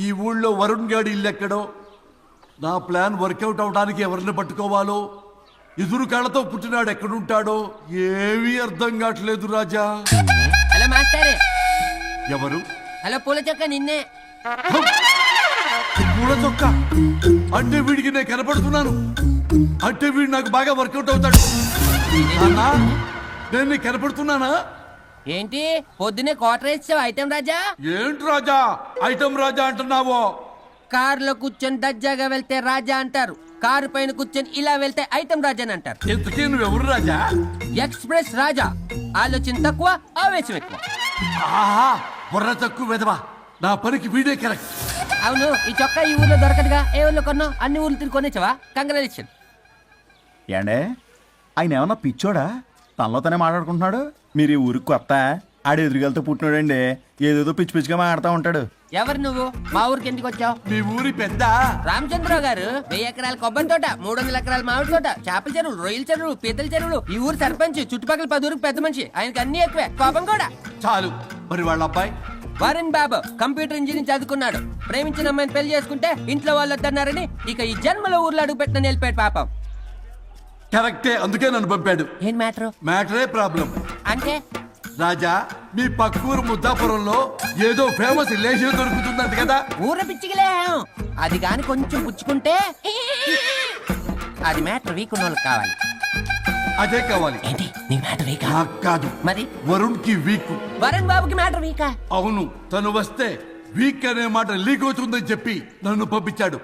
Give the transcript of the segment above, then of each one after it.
ఈ ఊళ్ళో వరుణ్ గాడి ఇల్లు ఎక్కడో, నా ప్లాన్ వర్కౌట్ అవడానికి ఎవరిని పట్టుకోవాలో, ఎదురు కాళ్ళతో పుట్టినాడు ఎక్కడుంటాడో ఏమీ అర్థం కావట్లేదు రాజా. Hello master. ఎవరు? హలో పూల చొక్క నిన్నే. పూల చొక్క అంటే వీడికి నేను కనపడుతున్నాను, అంటే వీడు నాకు బాగా వర్కౌట్ అవుతాడు. నాన్నా, నేను నీకు కనపడుతున్నానా? ఏంటి పొద్దునే క్వార్టర్ ఇచ్చావు ఐటమ్ రాజా? ఏంటి రాజా ఐటమ్ రాజా అంటున్నావో? కారులో కూర్చొని దర్జాగా వెళ్తే రాజా అంటారు, కారు పైన కూర్చొని ఇలా వెళ్తే ఐటమ్ రాజా అని అంటారు. ఎందుకే నువ్వెవరు రాజా? ఎక్స్ప్రెస్ రాజా. ఆలోచన తక్కువ, ఆవేశం ఎక్కువ. ఆహా, బుర్ర తక్కువ వెదవా. నా పనికి వీడే కరెక్ట్. అవును, ఈ చొక్కా ఈ ఊర్లో దొరకదుగా. ఏ ఊర్లో కొన్నావు? అన్ని ఊర్లు తిరిగి కొనేచ్చావా? కంగ్రాచులేషన్. ఏండే ఆయన ఏమన్నా పిచ్చోడా? తనలో తనే మాట్లాడుకుంటున్నాడు. మీరు ఈ ఊరికి కొత్త, ఆడు ఎదురుగలతో పుట్టినాడండి. ఏదేదో పిచ్చి పిచ్చిగా మాట్లాడుతూ ఉంటాడు. ఎవరు నువ్వు? మా ఊరికి ఎందుకు వచ్చావు? మీ ఊరి పెద్ద రామచంద్రరావు గారు 1000 ఎకరాల కొబ్బరి తోట, 300 ఎకరాల మామిడి తోట, చేపల చెరువులు, రొయ్యల చెరువులు, పీతల చెరువులు. ఈ ఊరు సర్పంచ్, చుట్టుపక్కల 10 ఊరికి పెద్ద మనిషి. ఆయనకి అన్ని ఎక్కువే, కోపం కూడా. చాలు. మరి వాళ్ళ అబ్బాయి వరుణ్ బాబు కంప్యూటర్ ఇంజనీరింగ్ చదువుకున్నాడు. ప్రేమించిన అమ్మాయిని పెళ్లి చేసుకుంటే ఇంట్లో వాళ్ళు వద్దన్నారని ఇక ఈ జన్మలో ఊర్లో అడుగు పెట్టిన నిలిపాడు పాపం. కరెక్టే, అందుకే నన్ను పంపాడు. ఏం మ్యాటర్? మ్యాటరే ప్రాబ్లం. అంటే రాజా, మీ పక్కూరు ముద్దాపురంలో ఏదో ఫేమస్ రిలేషన్ దొరుకుతుందంట కదా? ఊర పిచ్చికిలే. అది కాని కొంచెం పుచ్చుకుంటే అది మ్యాటర్ వీక్ ఉన్న వాళ్ళకి కావాలి. అదే కావాలి. ఏంటి నీ మ్యాటర్ వీకా? నాకు కాదు, మరి వరుణ్ కి వీక్. వరుణ్ బాబుకి మ్యాటర్ వీకా? అవును, తను వస్తే వీక్ అనే మాట లీక్ అవుతుందని చెప్పి నన్ను పంపించాడు.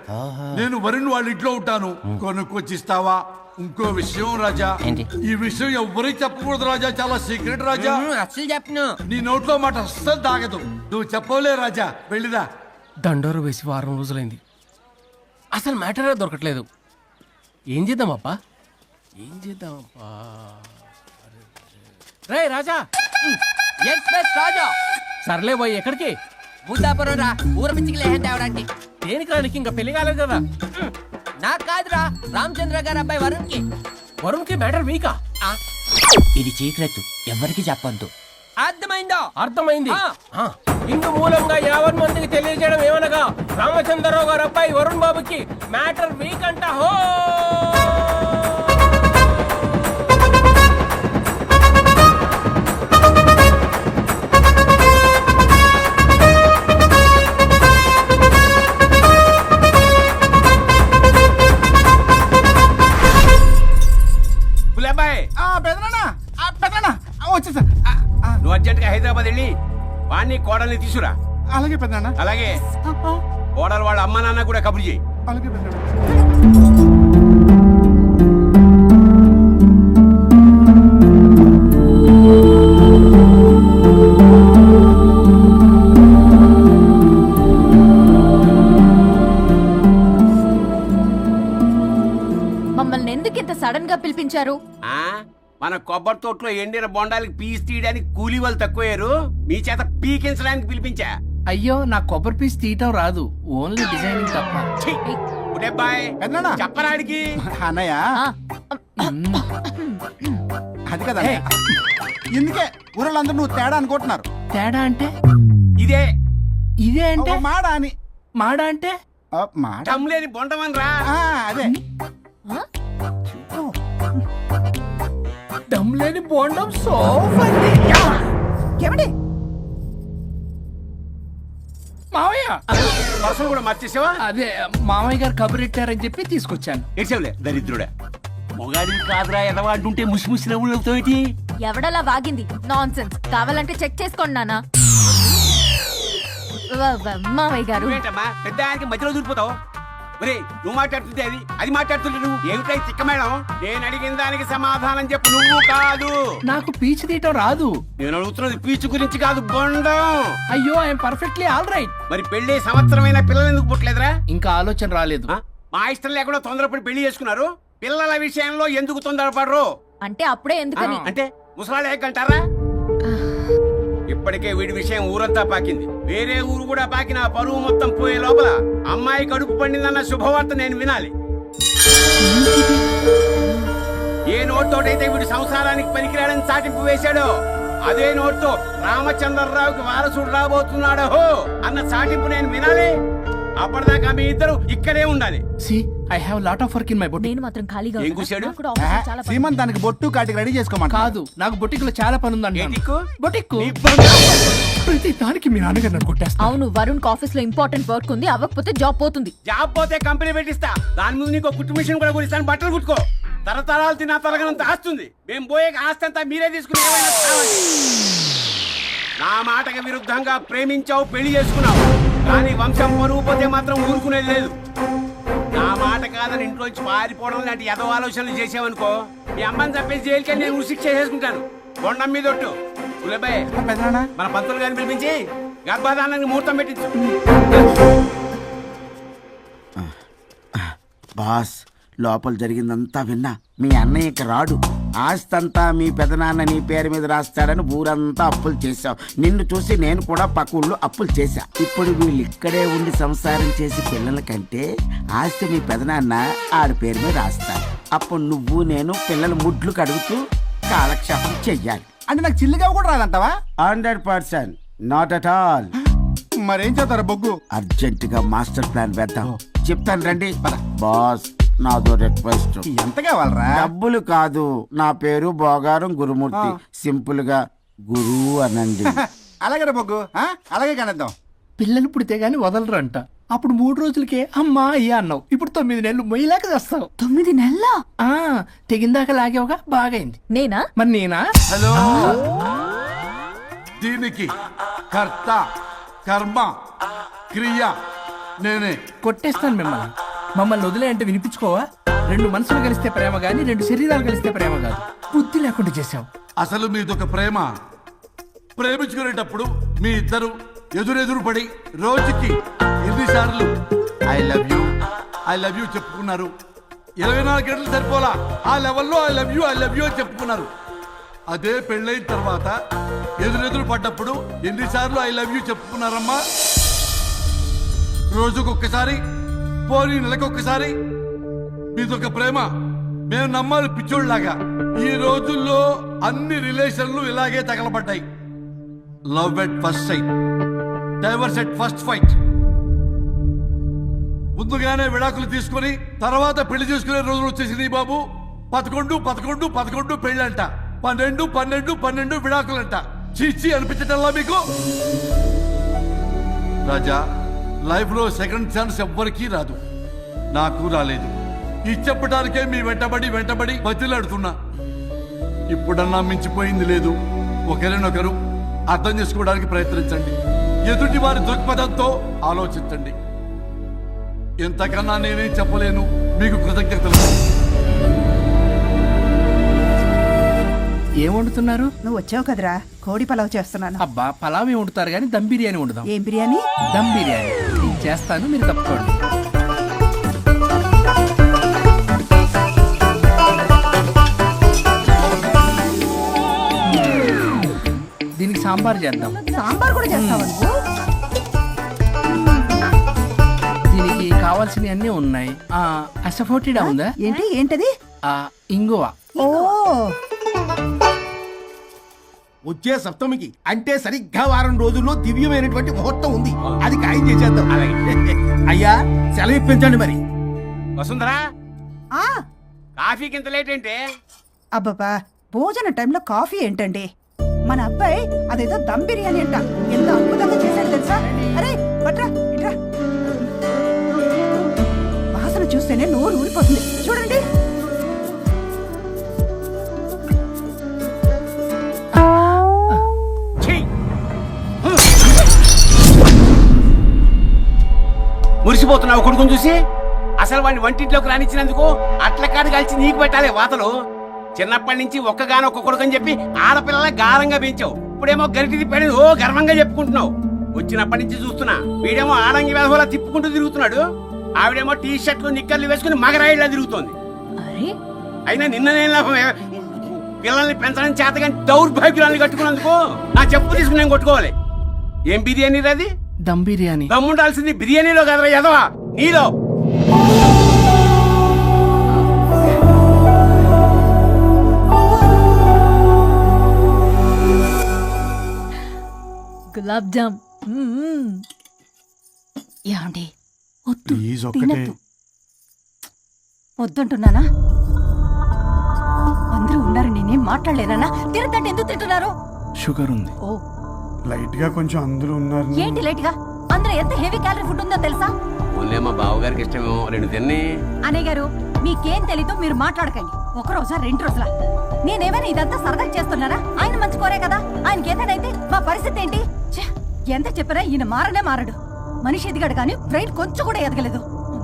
నేను వరుణ్ వాళ్ళ ఇంట్లో ఉంటాను, కొనుక్కొచ్చిస్తావా? ఇంకో విషయం రాజా, ఏంటి? ఈ విషయం ఎవరికి చెప్పకూడదు రాజా, చాలా సీక్రెట్ రాజా. అస్సలు చెప్పను. నీ నోట్లో మాట అస్సలు తాగదు. నువ్వు చెప్పవలే రాజా, వెళ్ళిదా. దండోరు వేసి వారం రోజులైంది, అసలు మ్యాటరే దొరకట్లేదు. ఏం చేద్దామప్పా? రే రాజా. ఎక్స్ప్రెస్ రాజా. సర్లే పోయి ఎక్కడికి? బుద్ధాపురం రా, ఊర పిచ్చికిలే తేవడానికి. దేనికి రానికి? ఇంకా పెళ్లి కాలేదు కదా. నాకు కాదురా, రామచంద్ర గారు అబ్బాయి వరుణ్ కి. వరుణ్ కి మ్యాటర్ వీకా? ఇది సీక్రెట్, ఎవరికి చెప్పొద్దు. అర్థమైందో? అర్థమైంది. ఇందు మూలంగా 50 మందికి తెలియజేయడం ఏమనగా రామచంద్రరావు గారు అబ్బాయి వరుణ్ బాబుకి మ్యాటర్ వీక్ అంట. హో వచ్చేసా. నువ్వు అర్జెంట్ గా హైదరాబాద్ వెళ్ళి వాణ్ణి కోడల్ని తీసురా. అలాగే పెద్దనా. అలాగే కోడలు వాళ్ళ అమ్మ నాన్న కూడా కబురు చేయి. అలాగే పెద్దనా. మమ్మల్ని ఎందుకు ఇంత సడన్ గా పిలిపించారు? మన కొబ్బరి తోటలో ఎండిన బొండాలకి పీస్ తీయడానికి కూలీ వాళ్ళు తక్కువయ్యారు, మీ చేత పీకించడానికి పిలిపించా. అయ్యో, నా కొబ్బరి పీస్ తీయటం రాదు, ఓన్లీ డిజైనింగ్ తప్ప. చెప్పరాడికి అన్నయ్య అది కదా. ఎందుకే ఊరలందరూ నువ్వు తేడా అనుకుంటున్నారు. తేడా అంటే ఇదే ఇదే అంటే మాడ అని. మాడ అంటే మాట టమ్లేని బొండమని రా. అదే దమ్లేని బోండం సోఫండి. ఏమండి మావయ్య, పర్సలు కూడా మార్చేసావా? అదే మామయ్య గారు కబురెట్టారని చెప్పి తీసుకొచ్చాను. ఏడ్చావులే దరిద్రుడా. మొగాడిని కాదురా ఎదవా అంటుంటే ముసి ముసి నవ్వులు అవుతావేంటి? ఎవడలా వాగింది? Nonsense. కావాలంటే చెక్ చేసుకోండి నాన్న. మామయ్య గారు ఏంటమ్మా పెద్ద ఆయనకి మధ్యలో దూరిపోతావు? ఒరే, నువ్వు మాట్లాడుతుంటే అది మాట్లాడుతుంటే నువ్వు ఏమిటై చిక్క మేడం? నేను అడిగిన దానికి సమాధానం చెప్పు. నువ్వు కాదు. నాకు పీచు తీయటం రాదు. నేను అడుగుతున్నది పీచు గురించి కాదు, బొండం. అయ్యో, ఐఎమ్ పర్ఫెక్ట్లీ ఆల్ రైట్. మరి పెళ్లి సంవత్సరమైన పిల్లలు ఎందుకు పుట్టలేదురా? ఇంకా ఆలోచన రాలేదు. మా ఇష్టం లేకుండా తొందరపడి పెళ్లి చేసుకున్నారు. పిల్లల విషయంలో ఎందుకు తొందరపడరు? అంటే అప్పుడే ఎందుకని? అంటే ముసలాళ్ళు ఏకంటారా? ఇప్పటికే వీడి విషయం ఊరంతా పాకింది, వేరే ఊరు కూడా పాకిన పరువు మొత్తం పోయే లోపల అమ్మాయి కడుపు పండిందన్న శుభవార్త నేను వినాలి. ఏ నోటితోటైతే వీడు సంసారానికి పనికిరాడని చాటింపు వేశాడో అదే నోట్తో రామచంద్రరావుకి వారసుడు రాబోతున్నాడు అన్న చాటింపు నేను వినాలి. అప్పటిదాకా మీ ఇద్దరు ఇక్కడే ఉండాలి. I have lot of work in my boutique. నేను మాత్రం ఖాళీగా ఏం ఉన్నా. కూశాడు? నాకు కూడా ఆఫీస్లో చాలా పని. శ్రీమంత్ దానికి బొట్టు కాటికి రెడీ చేసుకోమంట. కాదు, నాకు బొటిక్ లో చాలా పని ఉందండి. ఏటిక్కు? బొటిక్ నీ బంగారం. ప్రతి దానికి మీ నాన్నగారు నన్ను కొట్టేస్తా. అవును, వరుణ్ ఆఫీస్ లో ఇంపార్టెంట్ వర్క్ ఉంది, అవ్వకపోతే జాబ్ పోతుంది. జాబ్ పోతే కంపెనీ పెట్టిస్తా. దాని ముందు నీకు కుట్టు మిషన్ కూడా కురిస్తాను. బట్టలు కుట్టుకో. తరతరాలు తిన్నా తరగనంత ఆస్తుంది. మేము పోయే ఆస్తి అంతా మీరే తీసుకుని ఏమైనా కావాలి. నా మాటకి విరుద్ధంగా ప్రేమించావు, పెళ్లి చేసుకున్నావు, కానీ వంశం పరువు పోతే మాత్రం ఊరుకునేది లేదు. నా మాట కాదని ఇంట్లోంచి పారిపోవడం లాంటి ఎదో ఆలోచనలు చేసావనుకో, మీ అమ్మని చంపేసి జైలుకి నేను ఉసిక్ చేసేసుకుంటాను. కొండం మీద ఒట్టు. సులభయ్, పెద్దనాన్న మన పంతులు గారిని పిలిపించి గర్భధానానికి ముహూర్తం పెట్టించు. బాస్, లోపల జరిగిందంతా విన్నా. మీ అన్నయ్యకి రాడు, ఆస్తంతా మీ పెదనాన్న నీ పేరు మీద రాస్తాడని ఊరంతా అప్పులు చేశావు. నిన్ను చూసి నేను కూడా పక్క ఊళ్ళో అప్పులు చేశా. ఇప్పుడు వీళ్ళు ఇక్కడే ఉండి సంసారం చేసి పిల్లల కంటే ఆస్తి మీ పెదనాన్న ఆడి పేరు మీద రాస్తాడు. అప్పుడు నువ్వు నేను పిల్లల ముడ్లు కడుగుతూ కాలక్షేపం చెయ్యాలి. అంటే నాకు చిల్లిగా కూడా రాదంటావా? 100%, నాట్ అట్ ఆల్. మరేం చేస్తారా బొగ్గు? అర్జెంటుగా మాస్టర్ ప్లాన్ వేద్దాం. చెప్తాను రండి. బాస్, నాదో రిక్వెస్ట్. ఎంత కావాలరా? డబ్బులు కాదు, నా పేరు బోగారం గురుమూర్తి. సింపుల్ గా గురు అనండి. అలాగే బొగ్గు, అలాగే కనేద్దాం. పిల్లలు పుడితే గానీ వదలరంట. అప్పుడు 3 రోజులకే అమ్మా అయ్యా అన్నావు. ఇప్పుడు 9 నెలలు మొయ్యలాగా చేస్తావు. 9 నెలల తెగిందాక లాగేవగా బాగైంది. నేనా? మరి నేనా? హలో, దీనికి కర్త కర్మ క్రియ నేనే. కొట్టేస్తాను మిమ్మల్ని. మమ్మల్ని వదిలే అంటే వినిపించుకోవా? 2 మనసులు కలిస్తే ప్రేమ గాని 2 శరీరాలు కలిస్తే ప్రేమ కాదు. బుద్ధి లేకుండా చేసావు. అసలు మీదొక ప్రేమ. ప్రేమించుకునేటప్పుడు మీ ఇద్దరు ఎదురెదురు పడి రోజుకి ఎన్నిసార్లు ఐ లవ్ యూ చెప్పుకున్నారు? 24 గంటలు సరిపోలా. ఆ లెవెల్లో ఐ లవ్ యూ అని చెప్పుకున్నారు. అదే పెళ్ళైన తర్వాత ఎదురెదురు పడ్డప్పుడు ఎన్నిసార్లు ఐ లవ్ యూ చెప్పుకున్నారమ్మా? రోజుకొక్కసారి, పోనీ నెలకొక్కసారి. మీదొక ప్రేమ. మేము నమ్మాలి పిచ్చోళ్ళలాగా. ఈ రోజుల్లో అన్ని రిలేషన్లు ఇలాగే తగలబడ్డాయి. Love at first sight, divorce at first fight. ముందుగానే విడాకులు తీసుకుని తర్వాత పెళ్లి చేసుకునే రోజులు వచ్చేసింది బాబు. 11 పెళ్ళంట, 12 విడాకులంట. చీచి అనిపించటల్లా మీకు? రాజా, లైఫ్ లో సెకండ్ ఛాన్స్ ఎవ్వరికీ రాదు. నాకు రాలేదు. ఈ చెప్పడానికే మీ వెంటబడి బతిలాడుతున్నా. ఇప్పుడన్నా మించిపోయింది లేదు. ఒకరినొకరు అర్థం చేసుకోవడానికి ప్రయత్నించండి. ఎదుటి వారి దృక్పథంతో ఆలోచించండి. ఎంతకన్నా నేనేం చెప్పలేను. మీకు కృతజ్ఞతలు. ఏం వండుతున్నారు? నువ్వు వచ్చావు కదరా, కోడి పలావ్ చేస్తున్నాను. అబ్బా, పలావ్ ఏం వండుతారు కానీ దమ్ బిర్యానీ వండుదాం. ఏం బిర్యానీ? దమ్ బిర్యానీ నేను చేస్తాను, మీరు తప్పుకోండి. దీనికి సాంబార్ చేద్దాం. సాంబార్ కూడా చేస్తావా నువ్వు? దీనికి కావాల్సినవి అన్నీ ఉన్నాయి. అసఫోటిడా ఉందా? ఏంటది? ఇంగువ. ఓ, వచ్చే సప్తమికి అంటే సరిగ్గా వారం రోజుల్లో దివ్యమైనటువంటి ముహూర్తం ఉంది. అది ఖాయం చేసేద్దాం. అయ్యా, సెలవు ఇప్పించండి మరి. వసుంధరా, ఆ, కాఫీకి ఇంత లేట్ ఏంటే? అబ్బబ్బా, భోజన టైంలో కాఫీ ఏంటండి? మన అబ్బాయి అదేదో దమ్ బిర్యానీ అంట, ఎంత అద్భుతంగా చేశాడు తెలుసా? అరే పట్రా, ఇట్రా. వాసన చూస్తేనే నోరు ఊరిపోతుంది. చూడండి. మురిసిపోతున్నావు కొడుకుని చూసి? అసలు వాడిని వంటింట్లోకి రానిచ్చినందుకు అట్ల కాడు కలిసి నీకు పెట్టాలి వాతలు. చిన్నప్పటి నుంచి ఒక్కగానొక్క కొడుకు అని చెప్పి ఆడపిల్లల గారంగా పెంచావు. ఇప్పుడేమో గరిటి తిప్పాడు ఓ గర్వంగా చెప్పుకుంటున్నావు. వచ్చినప్పటి నుంచి చూస్తున్నా, వీడేమో ఆడంగి వేధవలా తిప్పుకుంటూ తిరుగుతున్నాడు. ఆవిడేమో టీ షర్ట్లు నిక్కర్లు వేసుకుని మగరాయిలా తిరుగుతోంది. అయినా నిన్న నేను లాభమే, పిల్లల్ని పెంచడం చేతగాని దౌర్భాగ్యాన్ని కట్టుకున్నందుకు నా చెప్పు తీసుకుని నేను కొట్టుకోవాలి. ఏం బిర్యానీ రాది? దమ్ బిర్యానీ. దమ్ముండాల్సింది బిర్యానీలో కదరా ఎదవా, నీలో. గులాబ్ జామ్. ఏమండి వద్దు, ప్లీజ్ ఒక్కటే. తినద్దు. వద్దంటున్నానా? అందరూ ఉన్నారు, నేనేం మాట్లాడలేనా? తినదంటే ఎందుకు తింటున్నారు? షుగర్ ఉంది. ఓ, లైట్ గా కొంచెం అందరూ ఉన్నారు. ఏంటి లేట్ గా? అందులో ఎంత హెవీ క్యాలరీ ఫుడ్ ఉందో తెలుసా? ఓన్లే మా బావగారికి ఇష్టమేమో 2 తిన్ని. అనే గారు, మీకేం తెలీదు, మీరు మాట్లాడకండి. ఒక రోజా 2 రోజులా? నేనేమైనా ఇదంతా సరదా చేస్తున్నారా? ఆయన మంచి కోరే కదా. ఆయనకి ఏదైతే మా పరిస్థితి ఏంటి? ఛే, ఎంత చెప్పినా ఈయన మారనే మారడు. మనిషి ఎదిగాడు కానీ బ్రెయిన్ కొంచెం కూడా ఎదగలేదు.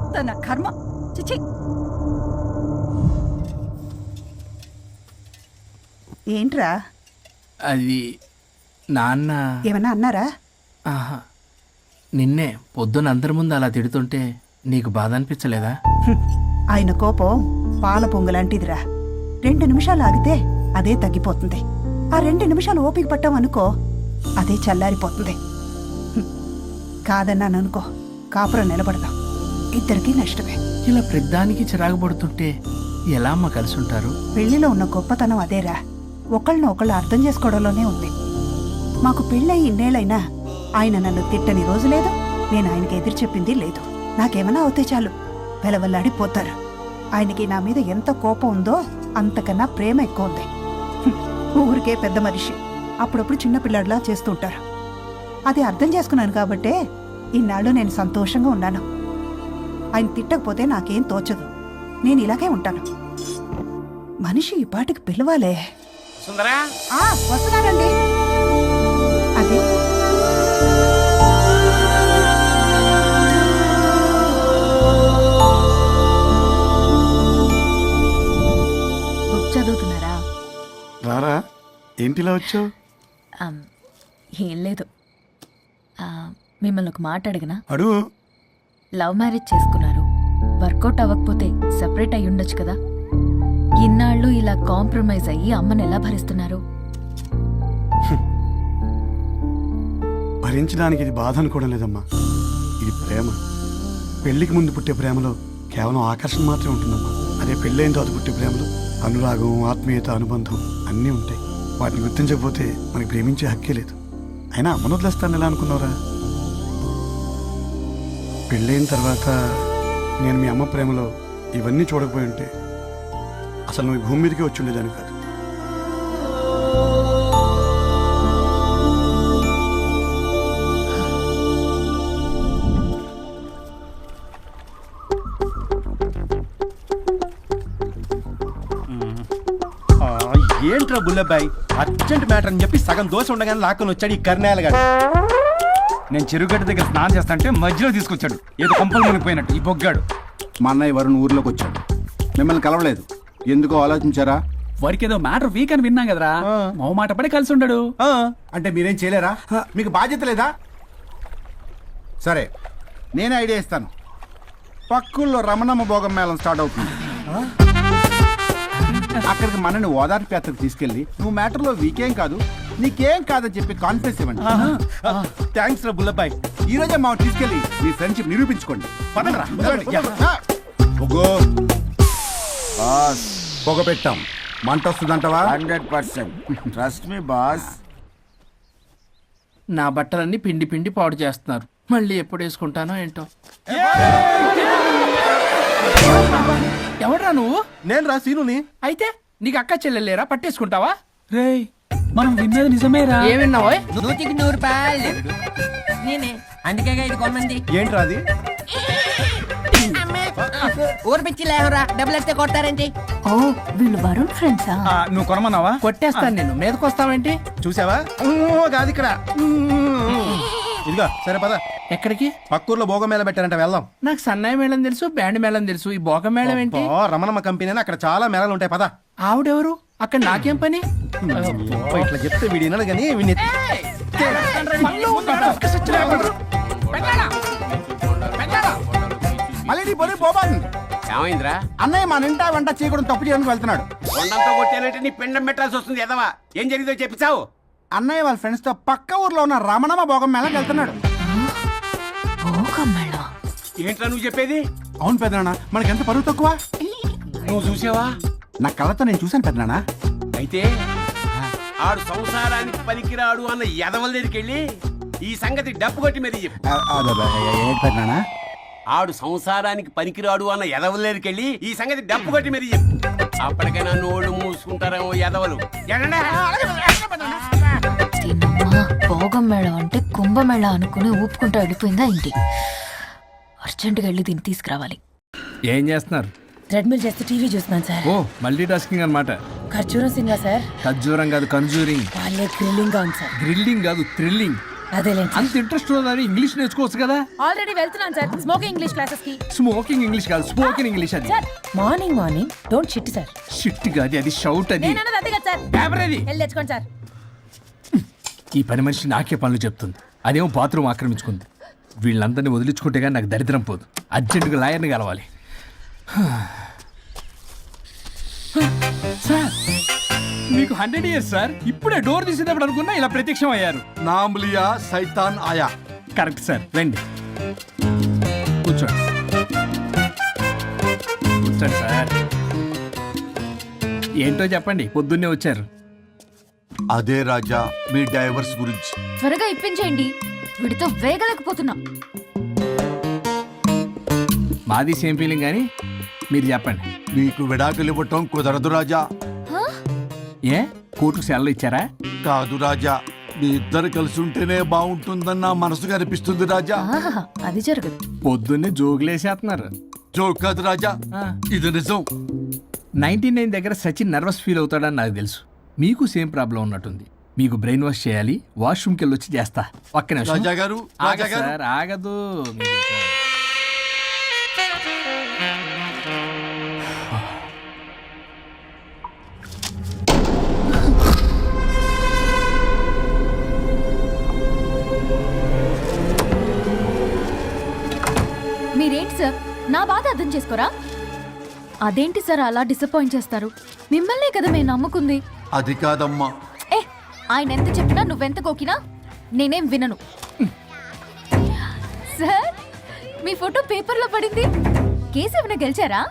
అంత నా కర్మ. చిచి. ఏంట్రా? అది నాన్న. ఏమన్నా అన్నారా? ఆహా, నిన్నే పొద్దున అందరి ముందు అలా తిడుతుంటే నీకు బాధ అనిపించలేదా? ఆయన కోపం పాల పొంగులాంటిదిరా. 2 నిమిషాలు ఆగితే అదే తగ్గిపోతుంది. ఆ 2 నిమిషాలు ఓపిక పట్టామనుకో, అదే చల్లారిపోతుంది. కాదన్నాననుకో, కాపురం నిలబడదాం. ఇద్దరికీ నష్టమే. ఇలా ప్రతిదానికి చిరాకు పడుతుంటే ఎలా అమ్మ కలిసి ఉంటారు? పెళ్లిలో ఉన్న గొప్పతనం అదేరా. ఒకళ్ళని ఒకళ్ళు అర్థం చేసుకోవడంలోనే ఉంది. మాకు పెళ్ళయి ఇన్నేళ్ళైనా ఆయన నన్ను తిట్టని రోజు లేదు, నేను ఆయనకి ఎదురు చెప్పింది లేదు. నాకేమన్నా అవుతే చాలు వెలవల్లాడిపోతారు. ఆయనకి నా మీద ఎంత కోపం ఉందో అంతకన్నా ప్రేమ ఎక్కువ ఉంది. ఊరికే పెద్ద మనిషి, అప్పుడప్పుడు చిన్నపిల్లాడిలా చేస్తుంటారు. అది అర్థం చేసుకున్నాను కాబట్టే ఇన్నాళ్ళు నేను సంతోషంగా ఉన్నాను. ఆయన తిట్టకపోతే నాకేం తోచదు. నేను ఇలాగే ఉంటాను. మనిషి ఈ పాటికి పిలవాలే. సుందరా, వస్తున్నానండి. అదే బుక్ చదువుతున్నారా? రారా, ఏంటిలా వచ్చావు? ఏం లేదు. మిమ్మల్ని ఒక మాట అడిగినా? అడుగు. లవ్ మ్యారేజ్ చేసుకున్నారు, వర్కౌట్ అవ్వకపోతే సెపరేట్ అయ్యి ఉండొచ్చు కదా. ఇన్నాళ్ళు ఇలా కాంప్రమైజ్ అయ్యి అమ్మని ఎలా భరిస్తున్నారు? భరించడానికి ఇది బాధ అనుకోవడం లేదమ్మా, ఇది ప్రేమ. పెళ్లికి ముందు పుట్టే ప్రేమలో కేవలం ఆకర్షణ మాత్రమే ఉంటుందమ్మా. అదే పెళ్ళైన తర్వాత పుట్టే ప్రేమలో అనురాగం, ఆత్మీయత, అనుబంధం అన్నీ ఉంటాయి. వాటిని గుర్తించకపోతే మనకి ప్రేమించే హక్కే లేదు. అయినా అమ్మను వదిలేస్తాను ఎలా అనుకున్నావురా? పెళ్ళైన తర్వాత నేను మీ అమ్మ ప్రేమలో ఇవన్నీ చూడకపోయి ఉంటే అసలు నువ్వు ఈ భూమి మీదకే వచ్చి ఉండేదాన్ని కాదు. ఏంట్రా బుల్లబ్బాయి, అర్జెంట్ మ్యాటర్ అని చెప్పి సగం దోశ ఉండగానే లాక్కొని వచ్చాడు ఈ కర్ణాయలు గారు. నేను చెరుగడ్డ దగ్గర స్నానం చేస్తాంటే మధ్యలో తీసుకొచ్చాడు, ఏదో కంపలు మునిగిపోయినట్టు ఈ బొగ్గాడు. మా అన్నయ్య వరుణ్ ఊర్లోకి వచ్చాడు, మిమ్మల్ని కలవలేదు. ఎందుకో ఆలోచించారా? వాడికి ఏదో మ్యాటర్ వీక్ అని విన్నాం కదరా, మో మాట పడి కలిసి ఉండడు. అంటే మీరేం చేయలేరా? మీకు బాధ్యత లేదా? సరే, నేనే ఐడియా ఇస్తాను. పక్కుల్లో రమణమ్మ భోగం మేళం స్టార్ట్ అవుతుంది. అక్కడికి మనని ఓదార్పు యాత్రకు తీసుకెళ్ళి నువ్వు మ్యాటర్లో వీకేం కాదు, నీకేం కాదని చెప్పి కాన్ఫిడెన్స్ ఇవ్వండి. థ్యాంక్స్ రా బుల్లబ్బాయి. ఈ రోజే మా తీసుకెళ్ళి మీ ఫ్రెండ్షిప్ నిరూపించుకోండి. పదండ్రా. పొగ పెట్టాం, మంట వస్తుందంటవా? 100% ట్రస్ట్ మీ బాస్. నా బట్టలన్నీ పిండి పిండి పాడు చేస్తున్నారు. మళ్ళీ ఎప్పుడు వేసుకుంటానో ఏంటో. ఎవడ్రా నువ్వు? నేను రా సీనుని. అయితే నీకు అక్క చెల్లెలేరా, పట్టేసుకుంటావా? రేయ్, మనం విన్నది నిజమేరా? ఏం విన్నావో? 100కి 100 రూపాయలు నేనే, అందుకే ఇది కొమ్మంది. ఏంట్రా అది? ఊరు పిచ్చి లేవరా, డబ్బులు వస్తే కొడతారేంటి? ఓ, వీళ్ళు వరుణ్ ఫ్రెండ్సా? నువ్వు కొనమన్నావా? కొట్టేస్తాను నేను. మీదకొస్తావేంటి? చూసావా? కాదు ఇక్కడ. ఇదిగో సరే పద. ఎక్కడికి? పక్కూర్లో భోగం మేళ పెట్టారంట, వెళ్దాం. నాకు సన్నాయి మేళం తెలుసు, బ్యాండ్ మేళం తెలుసు, ఈ బోగం మేళం ఏంటి? రమణమ్మ కంపెనీ అని అక్కడ చాలా మేళలు ఉంటాయి, పద. ఆవిడెవరు? అక్కడ నాకేం పని? ఇట్లా చెప్తే వీడి వినడు కానీ వీడిని మళ్ళీ నీ పొరి పోబాతుంది. ఏమైందిరా? అన్నయ్య మన ఇంటా వెంట చేయకూడదు తప్పు చేయడానికి వెళ్తున్నాడు. కొండంతో కొట్టానంటే నీ పిండం పెట్టాల్సి వస్తుంది ఎదవా. ఏం జరిగిందో చెప్పిచావు? అన్నయ్య వాళ్ళ ఫ్రెండ్స్ తో పక్క ఊర్లో ఉన్న రమణమ్మ భోగం మేళకి వెళ్తున్నాడు. ఏంట్రా నువ్వు చెప్పేది? అవును పెద్దనాన్న, మనకి ఎంత పరువు తక్కువ. నువ్వు చూసావా? నా కళ్ళతో నేను చూశాను పెద్దనాన్న. అయితే ఆడు సంసారానికి పనికిరాడు అన్న ఎదవల దగ్గరికి వెళ్ళి ఈ సంగతి డబ్బు కొట్టి మరీ చెప్పు. ఏంటి పెద్దనాన్న? ఆడు సంసారానికి పనికిరాడు అన్న ఎదవలేరికెళ్ళి ఈ సంగతి డబ్బు కొట్టి మరీ చెప్పు. అప్పటికైనా నోళ్ళు మూసుకుంటారేమో ఎదవలు. దీనమ్మా, భోగం మేళ అంటే కుంభమేళ అనుకుని ఊపుకుంటూ వెళ్ళిపోయిందా ఏంటి? అర్జెంటుగా వెళ్ళి దీన్ని తీసుకురావాలి. ఏం చేస్తున్నారు? ట్రెడ్మిల్ చేస్తూ టీవీ చూస్తున్నాను సార్. ఓ మల్టీ టాస్కింగ్ అనమాట. ఖర్జూరం సినిమా సార్. ఖర్జూరం కాదు, కన్జూరింగ్. వాళ్ళే థ్రిల్లింగ్ గా ఉంది సార్. గ్రిల్లింగ్ కాదు, థ్రిల్లింగ్. అదేలేండి. అంత ఇంట్రెస్ట్ ఉన్నదని ఇంగ్లీష్ నేర్చుకోవచ్చు కదా. ఆల్రెడీ వెళ్తున్నాను సార్ స్మోకింగ్ ఇంగ్లీష్ క్లాసెస్ కి. స్మోకింగ్ ఇంగ్లీష్ కాదు, స్పోకెన్ ఇంగ్లీష్. అది sir morning don't shit sir. Shit కాదు, అది షౌట్. అది నేను అన్నది అంతే కదా సార్. పేపర్ అది. వెళ్ళి తెచ్చుకోండి సార్. ఈ పని మనిషి నాకే పనులు చెప్తుంది, అదేమో బాత్రూమ్ ఆక్రమించుకుంది. వీళ్ళందరినీ వదిలించుకుంటే కానీ నాకు దరిద్రం పోదు. అర్జెంటుగా లాయర్ని కలవాలి. సార్ మీకు 100 years సార్. ఇప్పుడే డోర్ తీసేటప్పుడు అనుకున్నా ఇలా ప్రత్యక్షం అయ్యారు. నామ్లియా సైతాన్ ఆయా. కరెక్ట్ సార్, రండి కూర్చోండి. కూర్చోండి సార్. ఏంటో చెప్పండి, పొద్దున్నే వచ్చారు. అదే రాజా మీ డైవర్స్ గురించి. త్వరగా ఇప్పించేయండి, వీడితో వేగలేకపోతున్నా. మాది సేమ్ ఫీలింగ్ కానీ మీరు చెప్పండి. మీకు విడాకులు ఇవ్వటం కుదరదు రాజా. ఏ కోర్టుకు సెలవు ఇచ్చారా? కాదు రాజా, మీ ఇద్దరు కలిసి ఉంటేనే బాగుంటుందని నా మనసుకు అనిపిస్తుంది రాజా. ఆహాహా, అది జరగదు. పొద్దున్నే జోగులేసేస్తున్నారు. జోక్ కాదు రాజా, ఇది నిజం. 99 దగ్గర సచిన్ నర్వస్ ఫీల్ అవుతాడని నాకు తెలుసు. మీకు సేమ్ ప్రాబ్లం ఉన్నట్టుంది. మీకు బ్రెయిన్ వాష్ చేయాలి. వాష్రూమ్కి వెళ్ళి వచ్చి చేస్తా. ఒక్క నిమిషం. రాజా గారు, రాజా గారు. సార్ ఆగదు. మీరేంటి సార్ నా బాధ అర్థం చేసుకోరా? అదేంటి సార్ అలా డిసప్పాయింట్ చేస్తారు? మిమ్మల్నే కదా మేము నమ్ముకుంది. అది కాదమ్మా. ఏ ఆయన ఎంత చెప్పినా నువ్వెంత కోకినా నేనేం వినను. సార్ మీ ఫోటో పేపర్లో పడింది. కేసు ఏమైనా గెలిచారా?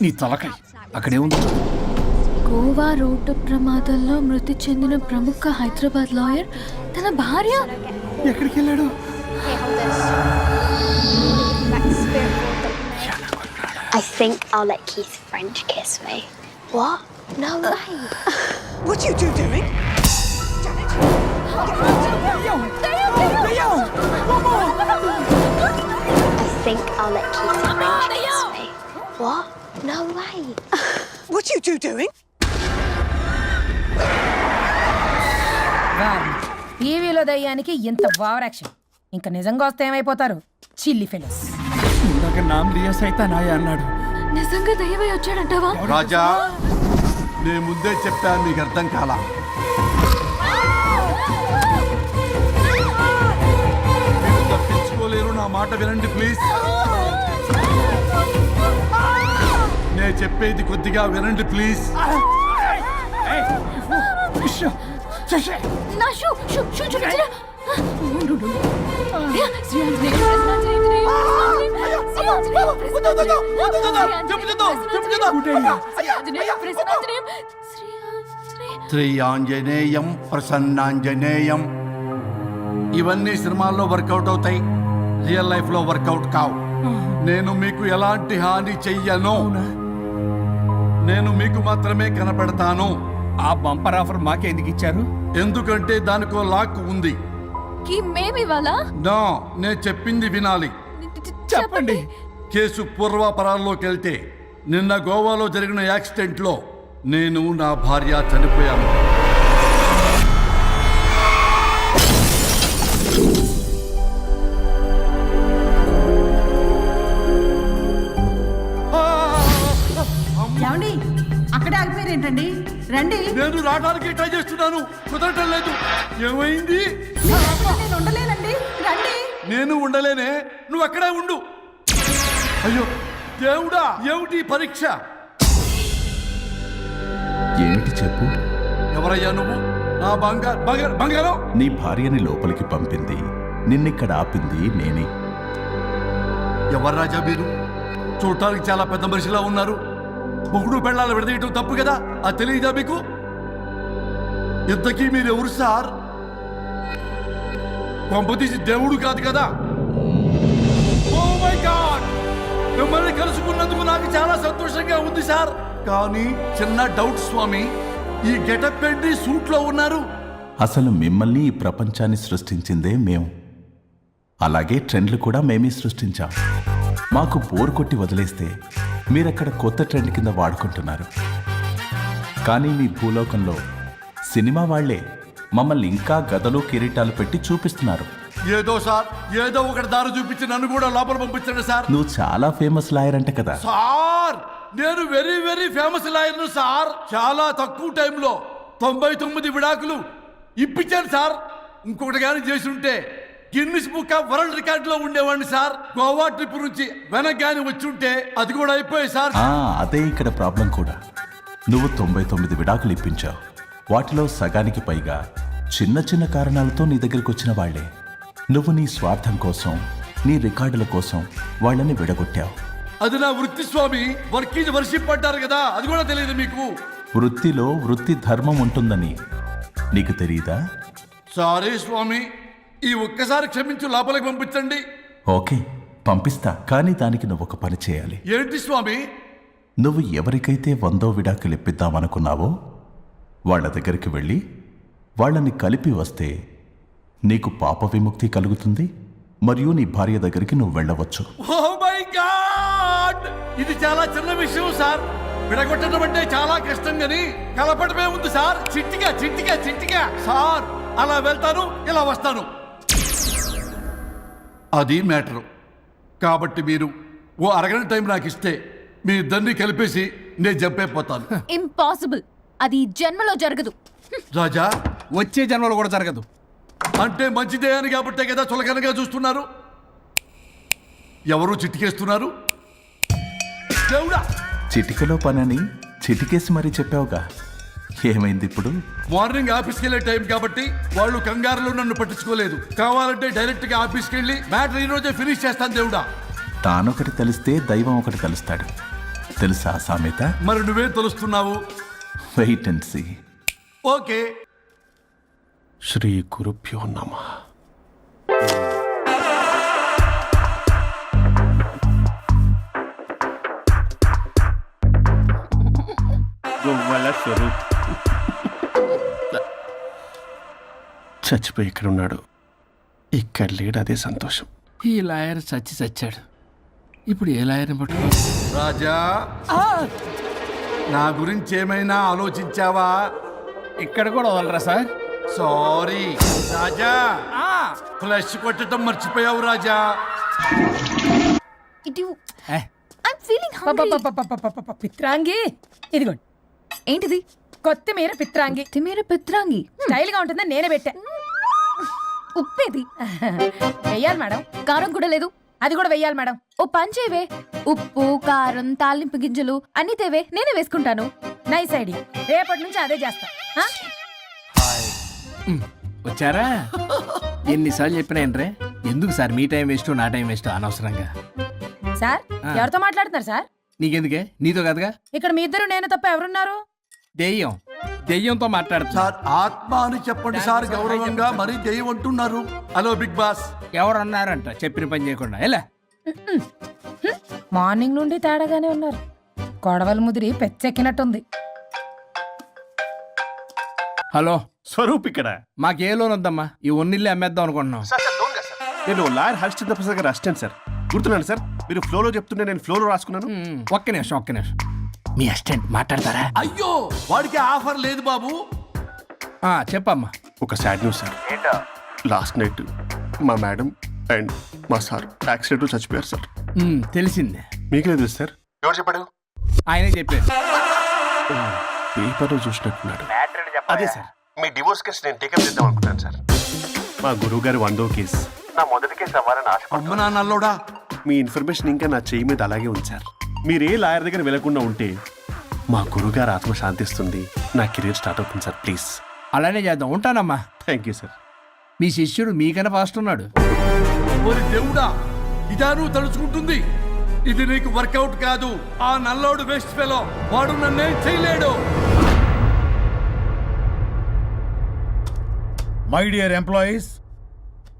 నీ తలకాయ అక్కడే ఉంది. గోవా రోడ్డు ప్రమాదంలో మృతి చెందిన ప్రముఖ హైదరాబాద్ లాయర్ తన భార్య ఎక్కడికి వెళ్ళాడు? I think I'll let Keith French kiss me. What? No way. What are you doing? I think I'll let Keith French kiss me. What? No way. What are you doing? టీవీలో దయ్యానికి ఇంత over action. ఇంకా నిజంగా వస్తే ఏమైపోతారు? చిల్లి fellows. ఇందాక నామ్లియా సైతాన్ ఆయా అన్నాడు. నిజంగా దయ్యమై వచ్చాడంటావా? రాజా నేను ముందే చెప్పాను, మీకు అర్థం కాలా. మీరు తప్పించుకోలేరు, నా మాట వినండి ప్లీజ్. నేను చెప్పేది కొద్దిగా వినండి ప్లీజ్. నా షూ షూ షూ చూపించరా? శ్రీ ఆంజనేయం ప్రసన్నాంజనేయం. ఇవన్నీ సినిమాల్లో వర్కౌట్ అవుతాయి, రియల్ లైఫ్ లో వర్కౌట్ కావు. నేను మీకు ఎలాంటి హాని చెయ్యను. నేను మీకు మాత్రమే కనపడతాను. ఆ బంపర్ ఆఫర్ మాకే ఎందుకు ఇచ్చారు? ఎందుకంటే దానికో లాక్ ఉంది. మేమివాలా? నో, నేను చెప్పింది వినాలి. చెప్పండి. కేసు పూర్వాపరాల్లోకి వెళ్తే నిన్న గోవాలో జరిగిన యాక్సిడెంట్ లో నేను నా భార్య చనిపోయాను. ఏమండి అక్కడే ఆగిపోయారేంటండి? రండి. నేను రావడానికి ట్రై చేస్తున్నాను, కుదరటం లేదు. ఏమైంది? నేను ఉండలేనండి, రండి. నేను ఉండలేనే, నువ్వు అక్కడే ఉండు. అయ్యో దేవుడా, ఏమిటి పరీక్ష? ఏమిటి చెప్పు. ఎవరయ్యా నువ్వు? నా బంగారం. నీ భార్యని లోపలికి పంపింది, నిన్నిక్కడ ఆపింది నేనే. ఎవరు రాజా మీరు? చూడటానికి చాలా పెద్ద మనిషిలా ఉన్నారు. మొగుడు పెళ్ళాలు విడదీయటం తప్పు కదా, అది తెలియదా మీకు? ఇంతకీ మీరెవరు సార్? కొంపతీసి దేవుడు కాదు కదా. ఓ మై గాడ్, మిమ్మల్ని కలుసుకున్నందుకు నాకు చాలా సంతోషంగా ఉంది సార్. కానీ చిన్న డౌట్ స్వామి, ఈ గెటప్ పెట్టి సూట్ లో ఉన్నారు. అసలు మిమ్మల్ని ఈ ప్రపంచాన్ని సృష్టించిందే మేము. అలాగే ట్రెండ్లు కూడా మేమే సృష్టించాం. మాకు బోర్ కొట్టి వదిలేస్తే మీరక్కడ కొత్త ట్రెండ్ కింద వాడుకుంటున్నారు. కానీ మీ భూలోకంలో సినిమా వాళ్లే మమ్మల్ని ఇంకా గదలు కిరీటాలు పెట్టి చూపిస్తున్నారు. ఏదో సార్, ఏదో ఒకటి దారి చూపించి నన్ను కూడా లోపల పంపించండి సార్. నువ్వు చాలా ఫేమస్ లాయర్ అంట కదా. సార్, నేను వెరీ వెరీ ఫేమస్ లాయర్ను సార్. చాలా తక్కువ టైంలో 99 విడాకులు ఇప్పించాను సార్. ఇంకొకటి కానీ చేసి ఉంటే Guinness book of world record లో ఉండేవాడిని సార్. గోవా ట్రిప్ నుంచి వెనక్ గాని వచ్చి ఉంటే అది కూడా అయిపోయాయి సార్. అదే ఇక్కడ ప్రాబ్లం కూడా. నువ్వు 99 విడాకులు ఇప్పించావు. వాటిలో సగానికి పైగా చిన్న చిన్న కారణాలతో నీ దగ్గరికి వచ్చిన వాళ్లే. నువ్వు నీ స్వార్థం కోసం, నీ రికార్డుల కోసం వాళ్ళని విడగొట్టావు. అది నా వృత్తి స్వామి. వర్క్ ఈజ్ వర్షిప్ అంటారు కదా, అది కూడా తెలియదు మీకు. వృత్తిలో వృత్తి ధర్మం ఉంటుందని నీకు తెలియదా? సారీ స్వామి, ఈ ఒక్కసారి క్షమించు, లోపలికి పంపించండి. ఓకే, పంపిస్తా. కానీ దానికి నువ్వు ఒక పని చేయాలి. ఏంటి స్వామి? నువ్వు ఎవరికైతే 100వ విడాకులు ఇప్పిద్దామనుకున్నావో వాళ్ళ దగ్గరికి వెళ్ళి వాళ్ళని కలిపి వస్తే నీకు పాప విముక్తి కలుగుతుంది. మరియు నీ భార్య దగ్గరికి నువ్వు వెళ్ళవచ్చు. ఓ మై గాడ్, ఇది చాలా చిన్న విషయం సార్. విడగొట్టడం అంటే చాలా కష్టం గని కలపడమే ఉంది సార్. చిట్టిగా చిట్టిగా చిట్టిగా సార్. అలా వెళ్తాను, ఇలా వస్తాను. అది మ్యాటరు. కాబట్టి మీరు ఓ అరగంట టైం నాకు ఇస్తే మీ ఇద్దరిని కలిపేసి నేను జంపైపోతాను. ఇంపాసిబుల్. అది జన్మలో జరగదు. రాజా, వచ్చే జన్మలో కూడా జరగదు. అంటే మంచిదే అని కాబట్టే కదా చులకనగా చూస్తున్నారు. ఎవరు చిట్టికేస్తున్నారు? దేవుడా, చిటికలో పనని చిటికేసి మరీ చెప్పావుగా. ఏమైంది ఇప్పుడు? మార్నింగ్ ఆఫీస్కి వెళ్ళే టైం కాబట్టి వాళ్ళు కంగారులో నన్ను పట్టించుకోలేదు. కావాలంటే డైరెక్ట్ గా ఆఫీస్కి వెళ్ళి మ్యాటర్ ఈ రోజే ఫినిష్ చేస్తాను. దేవుడా, తానొకటి తెలిస్తే దైవం ఒకటి కలుస్తాడు. తెలుసా సామెత? మరి నువ్వేం తెలుస్తున్నావు? Wait and see. ఓకే. శ్రీ గురుభ్యో నమః. గోవాల స్వరూప్ చచ్చిపోయి ఇక్కడ ఉన్నాడు. ఇక్కడ లేడు, అదే సంతోషం. ఈ లాయర్ చచ్చాడు. ఇప్పుడు ఏ లాయర్ని పట్టుకో? రాజా, నా గురించి ఏమైనా ఆలోచించావా? ఇక్కడ కూడా వదలరా సార్? సారీ రాజా, ఫ్లష్ కొట్టడం మర్చిపోయావు రాజా. పిత్రాంగి, ఇదిగోండి. ఏంటిది? కొత్తిమీర పిత్రాంగి. పిత్రాంగి స్టైల్ గా ఉంటుందని నేనే పెట్టా. ఉప్పేది వెయ్యాలి మేడం. కారం కూడా లేదు. అది కూడా వెయ్యాలి మేడం. ఓ పంచేవే. ఉప్పు, కారం, తాలింపు గింజలు అన్ని తేవే, నేనే వేసుకుంటాను. Nice idea. రేపటి నుంచి అదే చేస్తా. వచ్చారా? ఎన్నిసార్లు చెప్పినా ఏంట్రే? ఎందుకు సార్ మీ టైం వేస్ట్, నా టైం వేస్ట్ అనవసరంగా? సార్, ఎవరితో మాట్లాడుతున్నారు సార్? నీకెందుకే? నీతో కదగా. ఇక్కడ మీ ఇద్దరు నేను తప్ప ఎవరున్నారు? దెయ్యంతో మాట్లాడుతా సార్. ఆత్మ అని చెప్పండి సార్, గౌరవంగా. మరీ దెయ్యం అంటున్నారు. Hello big boss. ఎవరన్నారంట చెప్పిన పని చేయకుండా? ఎలా మార్నింగ్ నుండి తేడాగానే ఉన్నారు. కొడవల ముదిరి పెచ్చెక్కినట్టుంది. హలో స్వరూప్ ఇక్కడ. మాకే లోన్ వద్దమ్మా. ఈ ఒన్నిల్లు అమ్మేద్దాం అనుకుంటున్నాం. నేను లాయర్ హరిశ్చంద్ర ప్రసాద్ గారు అసిస్టెంట్ సార్. గుర్తున్నాను సార్, మీరు ఫ్లోలో చెప్తుంటే నేను ఫ్లోలో రాసుకున్నాను. ఒక్క నిమిషం. మీ అసిస్టెంట్ మాట్లాడతారా? అయ్యో, వాడికి ఆఫర్ లేదు బాబు. చెప్పమ్మా. ఒక sad news sir. Last night మా మేడం అండ్ మా సార్ యాక్సిడెంట్ చచ్చిపోయారు సార్. తెలిసిందే. మీకే తెలుసు సార్. ఎవరు చెప్పాడు? ఆయనే చెప్పారు. పేపర్లో చూసినట్టున్నాడు. అదే సార్, మీ డివోర్స్ కేసు నేను టేకప్ చేద్దాం అనుకుంటాను సార్. మా గురువు గారు 100వ కేసు నా మొదటి కేసు అవ్వాలని ఆశ. అమ్మ నాన్నల్లోడా, మీ ఇన్ఫర్మేషన్ ఇంకా నా చెయ్యి మీద అలాగే ఉంది సార్. మీరే లాయర్ దగ్గర వెళ్లకుండా ఉంటే మా గురుగారు ఆత్మ శాంతిస్తుంది. నా కెరీర్ స్టార్ట్ అవుతుంది సార్. ప్లీజ్ అలానే చేద్దాం. ఉంటానమ్మా. Thank you sir. మీ శిష్యుడు మీకన్నా ఫాస్ట్ ఉన్నాడు. ఓరి దేవుడా, ఇదా నువ్వు తలుచుకుంటుంది? ఇది నీకు వర్కౌట్ కాదు. ఆ నల్లోడు వేస్ట్ ఫెలో, వాడు నన్నేం చేయలేడు. మై డియర్ ఎంప్లాయీస్,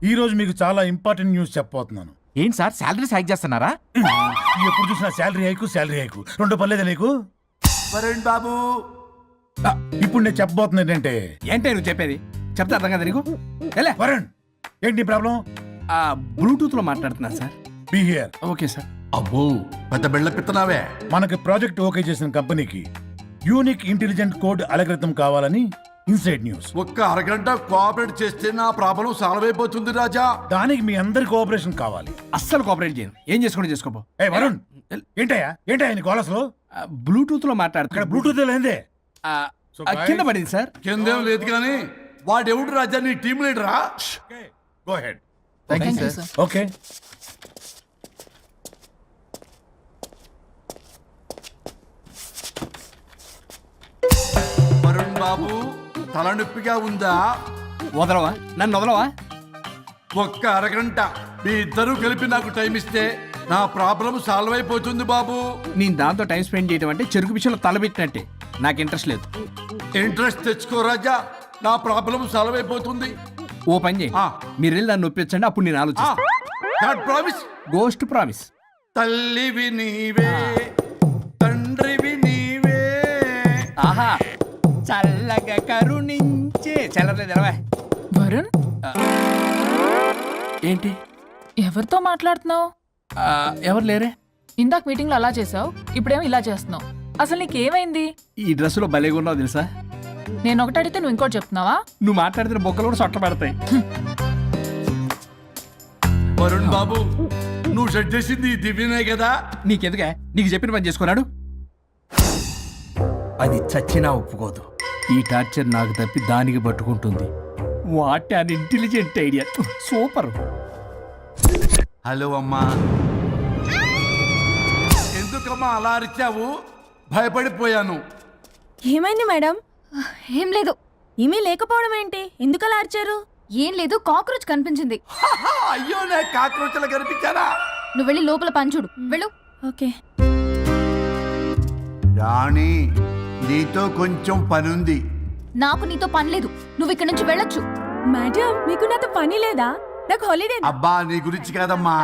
ఈ రోజు మీకు చాలా ఇంపార్టెంట్ న్యూస్ చెప్పబోతున్నాను. ఏంటి సార్ శాలరీస్ హైక్ చేస్తున్నారా? ఎప్పుడు చూసినా శాలరీ హైకు రెండు పర్లేదా నీకు? వరుణ్ బాబు ఇప్పుడు నేను చెప్పబోతున్నా ఏంటంటే, ఏంటే నువ్వు చెప్పేది? చెప్తే అర్థం కదా నీకు? ఎలా వరుణ్ ఏంటి ప్రాబ్లం? బ్లూటూత్ లో మాట్లాడుతున్నా sir. Be here. Okay sir. అబ్బో పెద్ద బిళ్ళ పిత్తనావే. మనకి ప్రాజెక్ట్ ఓకే చేసిన కంపెనీకి యూనిక్ ఇంటెలిజెంట్ కోడ్ అలకృతం కావాలని ఇన్సైడ్ న్యూస్. ఒక్క అరగంట కోఆపరేట్ చేస్తే నా ప్రాబ్లం సాల్వ్ అయిపోతుంది రాజా. దానికి మీ అందరి కోఆపరేషన్ కావాలి. అస్సలు కోఆపరేట్ చేయను. ఏం చేసుకోండి చేసుకోపో. ఏ వరుణ్ ఏంటయ్యా నీకు అసలు? బ్లూటూత్ లో ఇక్కడ మాట్లాడుతున్నా. బ్లూటూత్ లేదే. కింద పడింది సార్. కిందేం లేదు కానీ వాడెవడు రాజా నీ టీం లీడరా? Go ahead. Sir. Okay. Varun బాబు తలనొప్పిగా ఉందా? వదలవా? నన్ను వదలవా? ఒక్క అరగంట మీ ఇద్దరూ కలిపి నాకు టైం ఇస్తే నా ప్రాబ్లం సాల్వ్ అయిపోతుంది బాబు. నేను దాంతో టైం స్పెండ్ చేయడం అంటే చెరుకు విషయంలో తలబెట్టినట్టే. నాకు ఇంట్రెస్ట్ లేదు. ఇంట్రెస్ట్ తెచ్చుకో రాజా, నా ప్రాబ్లం సాల్వ్ అయిపోతుంది. ఓ పని చేయి, మీరు వెళ్ళి నన్ను ఒప్పించండి, అప్పుడు నేను ఆలోచిస్తాను. ప్రామిస్. Ghost promise. తల్లివి నీవే తండ్రివి నీవే. ఆహా చల్లగా కరుణించే చల్లలేదు ఎలవా. వరుణ్, ఏంటి ఎవరితో మాట్లాడుతున్నావు? ఎవరు లేరే? ఇందాక మీటింగ్ లో అలా చేసావు, ఇప్పుడేమో ఇలా చేస్తున్నావు. అసలు నీకేమైంది? ఈ డ్రెస్సులో భలేగా ఉన్నావు తెలుసా? నేను ఒకటి అడిగితే నువ్వు ఇంకోటి చెప్తున్నావా? నువ్వు మాట్లాడితే బొక్కలు కూడా సొట్ట పడతాయి. వరుణ్ బాబు నువ్వు సెట్ చేసింది ఈ దివ్యనే కదా? నీకెందుకే? నీకు చెప్పిన పని చేసుకున్నాడు. అది చచ్చినా ఒప్పుకోదు. ఈ టార్చర్ నాకు తప్పి దానికి పట్టుకుంటుంది. What an intelligent idea. Super. Hello అమ్మా. ఎందుకమ్మా అలా అరిచావు? భయపడిపోయాను. ఏమైంది మేడం? ఏం లేదు. ఏమీ లేకపోవడం ఏంటి? ఎందుకు అలా అరిచారు? ఏం లేదు, కాక్రోచ్ కనిపించింది. అయ్యో నా కాక్రోచ్లు కనిపించారా? నువ్వు వెళ్ళి లోపల పని చూడు. వెళ్ళు. ఓకే. రాణి నీతో కొంచెం పనుంది. నాకు నీతో పని లేదు. నువ్వు ఇక్కడ నుంచి వెళ్ళొచ్చు. మేడం మీకు నాతో పని లేదా? నాకు హాలిడే. అబ్బా నీ గురించి కాదమ్మా.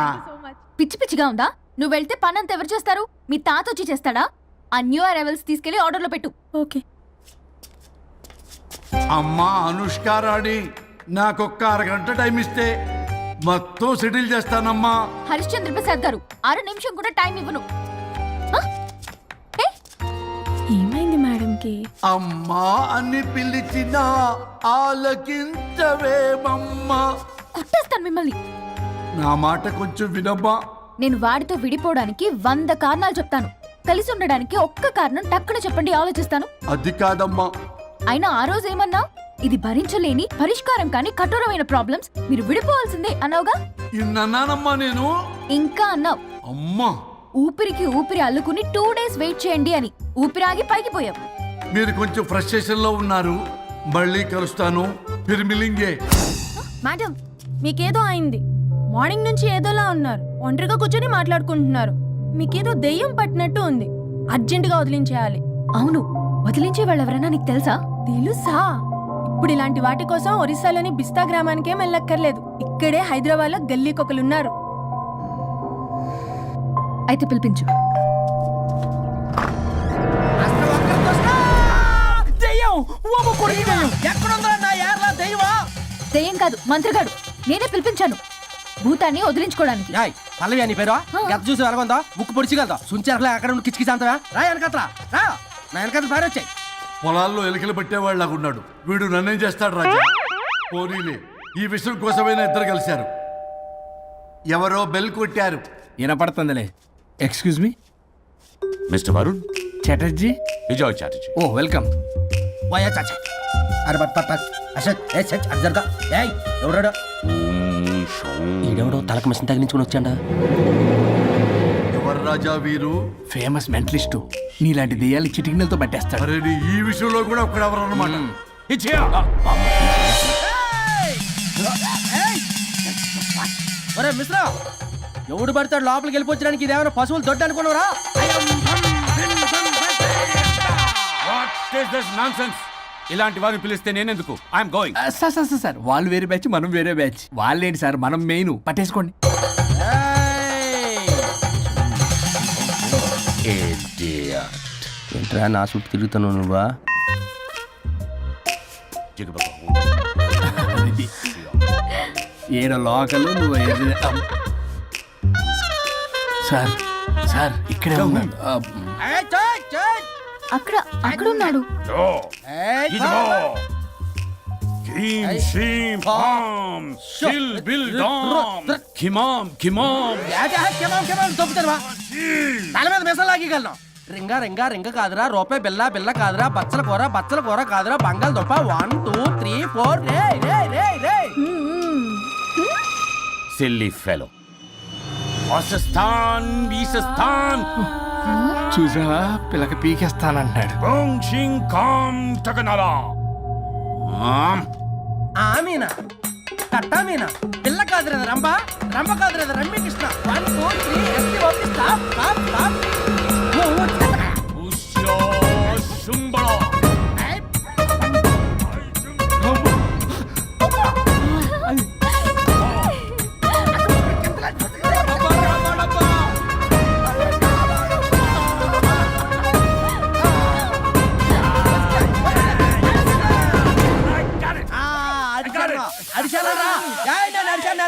పిచ్చి పిచ్చిగా ఉందా? నువ్వు వెళ్తే పని అంతా ఎవరు చేస్తారు? మీ తాత వచ్చి చేస్తాడా? ఆ న్యూ అరైవల్స్ తీసుకెళ్లి ఆర్డర్లో పెట్టు. ఓకే. అమ్మా అనుష్క రాణి నాకొక్క అరగంట టైం ఇస్తే మొత్తం సెటిల్ చేస్తానమ్మా. హరిశ్చంద్ర ప్రసాద్ గారు, 6 నిమిషం కూడా టైం ఇవ్వను. ఏమైంది మేడంకి? అమ్మా అని పిలిచినా ఆలకించవేమమ్మా. కొట్టేస్తాను మిమ్మల్ని. నా మాట కొంచెం వినమ్మా. నేను వాడితో విడిపోవడానికి 100 కారణాలు చెప్తాను. కలిసి ఉండడానికి ఒక్క కారణం టక్కున చెప్పండి, ఆలోచిస్తాను. అది కాదమ్మా. అయినా ఆ రోజు ఏమన్నా? ఇది భరించలేని పరిష్కారం కాని కఠోరమైన ప్రాబ్లమ్స్, మీరు విడిపోవాల్సిందే అన్నావుగా. ఇన్నానమ్మా నేను. ఇంకా అన్నావు. అమ్మా ఊపిరికి ఊపిరి అల్లుకుని 2 days వెయిట్ చేయండి అని. ఊపిరాగి పైకి పోయావు. మీరు కొంచెం ఫ్రస్ట్రేషన్ లో ఉన్నారు. మళ్ళీ కలుస్తాను. ఫిర్మిలింగే. మేడం మీకేదో అయింది. మార్నింగ్ నుంచి ఏదోలా ఉన్నారు. ఒంటరిగా కూర్చొని మాట్లాడుకుంటున్నారు. మీకేదో దెయ్యం పట్టినట్టు ఉంది. అర్జెంటుగా వదిలించేయాలి. అవును, వదిలించే వాళ్ళెవరైనా నీకు తెలుసా? తెలుసా? ఇప్పుడు ఇలాంటి వాటి కోసం ఒరిస్సాలోని బిస్తా గ్రామానికేం వెళ్ళక్కర్లేదు. ఇక్కడే హైదరాబాద్ లో గల్లీకొకలున్నారు. అయితే పిలిపించు. దెయ్యం కాదు, మంత్రిగాడు. నేనే పిలిపించాను భూతాన్ని వదిలించుకోవడానికి. పల్లవి అని పేరు గత చూసి వెలగొందా ముక్కు పొడిచిగలదా సుంచరలే అక్కడ ఉండి కిచకిచ అంతవా రా వెనకట్రా రా నా వెనకట్ల పారి వచ్చాయి. పొలాల్లో ఎలికలు పట్టేవాళ్ళలాగున్నాడు వీడు. నన్నేం చేస్తాడు రాజా? పోనీలే, ఈ విషయం కోసమైనా ఇద్దరు కలిశారు. ఎవరో బెల్ కొట్టారు. వినపడుతుందిలే. Excuse me mister Varun Chatterjee. Vijay Chatterjee. Oh welcome. వయా చాచా అరే బట్ పట్ అశోక్ ఏ సచ్ అర్జర్గా ఏయ్ ఎవరాడు? ఈడెవడో తలకు మిషన్ తగిలించుకుని వచ్చాడా? ఎవరు రాజా వీరు? Famous mentalist. నీలాంటి దెయ్యాలు చిటికినలతో పట్టేస్తాడు. అరే నీ ఈ విషయంలో కూడా ఒకడెవరు అన్నమాట. ఒరే మిశ్రా, ఎవడు పడతాడు లోపలికి వెళ్ళిపోవడానికి? ఇదేమైనా పశువులు దొడ్డు అనుకున్నారా? What is this nonsense? ఇలాంటి వారిని పిలిస్తే నేనెందుకు ఐఎమ్ గోయింగ్. సార్ వాళ్ళు వేరే బ్యాచ్ మనం వేరే బ్యాచ్. వాళ్ళేంటి సార్ మనం మెయిన్ పట్టేసుకోండి. ఏంట్రా నా చుట్టూ తిరుగుతాను నువ్వా? ఏడ లోకలు నువ్వు సార్ సార్ ఇక్కడే ఉన్నాడు. అక్కడ అక్కడ ఉన్నాడు. తల మీద మెసలు లాగగలను. రింగా రింగా రింగ కాదురా, రూపాయి బిల్ల బిల్ల కాదురా, బచ్చల కూర కాదురా, బంగాళదుంప 1 2 3 4 రే రే రే రే. Silly fellow. వాసస్థాన్ వీసస్థాన్ చూసావా పిల్లకి పీకేస్తానంటాడు. ఆమీనా కట్టా మీనా పిల్ల కాదురా రంభ, రంభ కాదురా Ramya Krishna. 1 2 3 ST OP stop stop stop.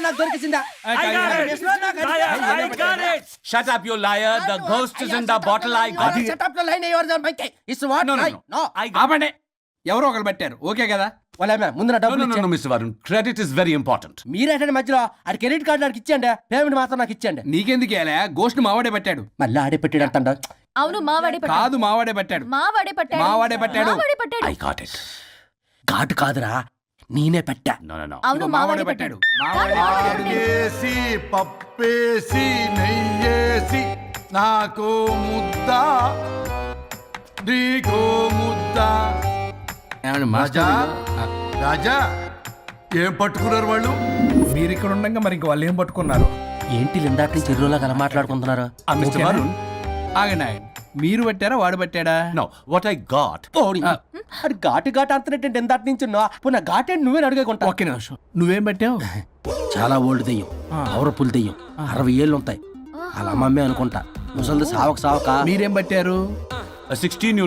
నాకు దొరికిందా? Shut up, you liar. The ghost is in the bottle. I got it. Shut up the line. Yours are Mike. It's what? No. ఆపండి. ఎవరో ఒకరు పెట్టారు ఓకే కదా. ముందు నా డబ్బులు No, ఇచ్చేయండి. Mr. Varun. Credit is very important. మీరేటండి మధ్యలో ఆడి క్రెడిట్ కార్డు నాకు ఇచ్చేయండి, పేమెంట్ మాత్రం నాకు ఇచ్చేయండి. నీకెందుకు వేలే గోష్ట్ మావాడే పెట్టాడు. మళ్ళీ ఆడే పెట్టాడు అంటండ. అవును మావాడే పట్టాడు. కాదు మావాడే పెట్టాడు. మావాడే పట్టాడు. మావాడే పట్టాడు. మావాడే పట్టాడు. I got it. ఘాటు కాదురా, నేనే పెట్టా. No. అవును మావాడే పట్టాడు. వేసి పప్పేసి నెయ్యేసి నాకు ముద్ద నీకో ముద్ద. రాజా రాజా ఏం పట్టుకున్నారు వాళ్ళు? మీరు ఇక్కడ ఉండగా మరి ఇంక వాళ్ళు ఏం పట్టుకున్నారు? ఏంటి లిందాటి నుంచి చెరువులో కల మాట్లాడుకుంటున్నారు? Mr. Varun. ఆగండి మీరు పట్టారా వాడు పట్టాడా? No, what I got. అది ఘాటు అంతనేంటి ఎందాటి నుంచి పునః ఘాటేంటి నువ్వే అడిగేకుంటా. ఒక్క నిమిషం నువ్వేం పట్టావు? చాలా ఓల్డ్ దెయ్యం, పవర్ఫుల్ దెయ్యం, 60 ఏళ్ళు ఉంటాయి. అలా అమ్మమ్మే అనుకుంటా. ముసలిది సావక మీరేం పట్టారు? A 16-year-old